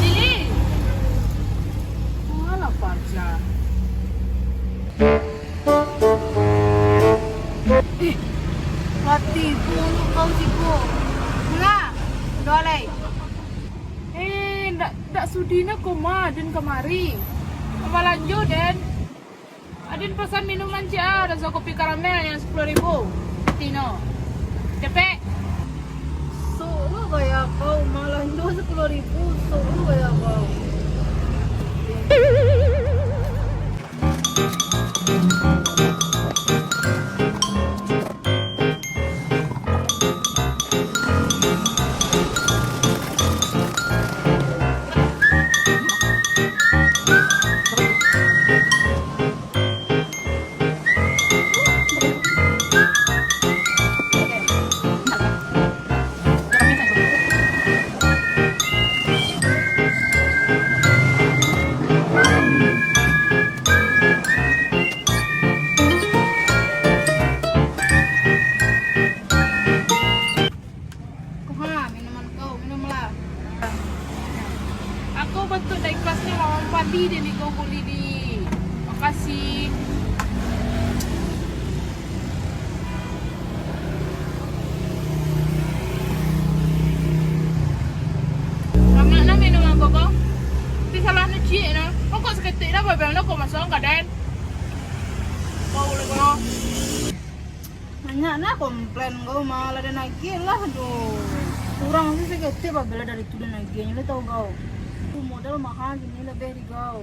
Lili, mana pacar? Hatiku untuk kau siku. Mula, dolai. Ndak sudina koma dan kemari. Apa lanjut Den? Adin pesan minuman cia, rasa kopi karamel yang 10.000. Tino. Cepet. Lu kayak kau malah itu 10.000. Lu kayak kau. Minuman kau, minumlah. Aku betul dari kelasnya Mama Padi dan kau beli di. Makasih. Mana minuman kau kau? Tapi salah nuci na. Kau kok seketik dah babel kau masuk enggak Den? Kau boleh kau. Banyak nak komplain kau malah ada nagih lah aduh. Kurang sih sekete babela dari itu dan nagihnya lu tahu kau. Itu modal mahal gini lebih dari kau.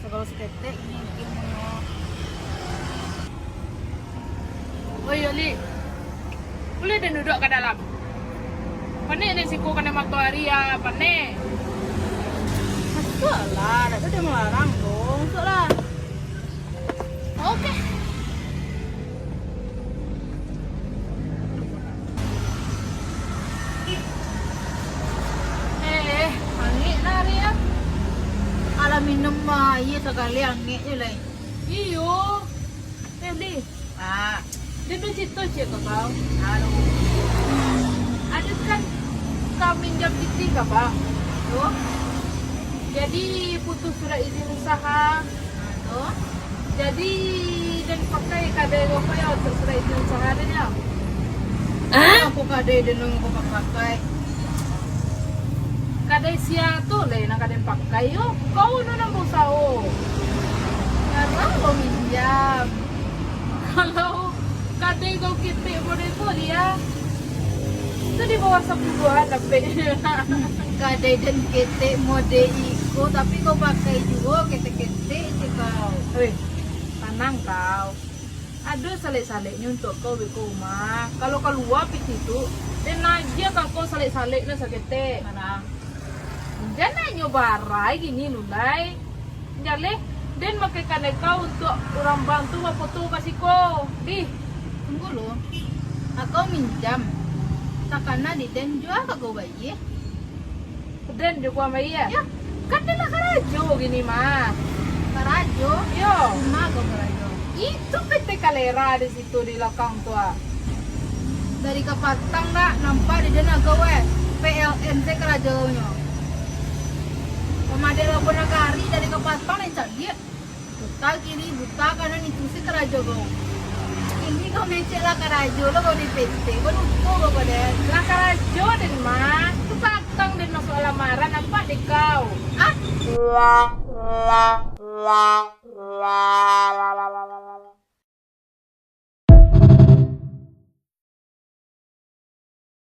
Segala sekete ini ilmunya. Oh iya Li. Boleh dan duduk ke dalam. Pane ni siku kena matahari ya, pane. Masuk lah, dah tu dia melarang dong. Masuk lah. Oke. Angin lah hari ya. Alam minum mah, iya sekali angin je lah. Iyo. Li. Ah, Dia tu cerita cik ke kau. halo. Ada kan kau minjam titi ke bang? Tuh, Jadi putus surat izin usaha. tuh. Jadi dan pakai kadang apa ya untuk surat izin usaha dia. Aku kadai denung aku pakai. Kadang siang tu lah nak kadang pakai yo. Kau nu nak usaha. Karena kau minjam. Kalau kadang kau kitik boleh tu dia. Itu di bawah 10-an lebih. Kadai dan ketek mode iko, tapi kau pakai juga ketek-ketek je kau. Weh, tenang kau. Ada salik-saliknya untuk kau di rumah. Kalau keluar pergi itu, dan aja kau salik-salik na sakit. Mana? Jangan nyoba rai gini nulai. Jale, dan pakai kandai kau untuk orang bantu mau foto kasih kau. Di, Tunggu lo. Aku minjam. Takana di den juga kau bayi. dan juga sama iya. Ya. Kan dia nak karajo gini mah. Karajo. Yo, Cuma kau karajo. itu PT Kalera di situ di belakang tua. Dari Kapatang nak nampak di den agak PLN teh karajonya. Pemadai labuan nagari dari Kapatang yang dia. Buta kiri, buta kanan itu sih karajo kau. Ini kau mecek lah karajo lo kau di PT. Kau lupa kau pada. Lah karajo dan mah. Tu patang dan masuk lamaran apa di kau? Ah, la la la la la la la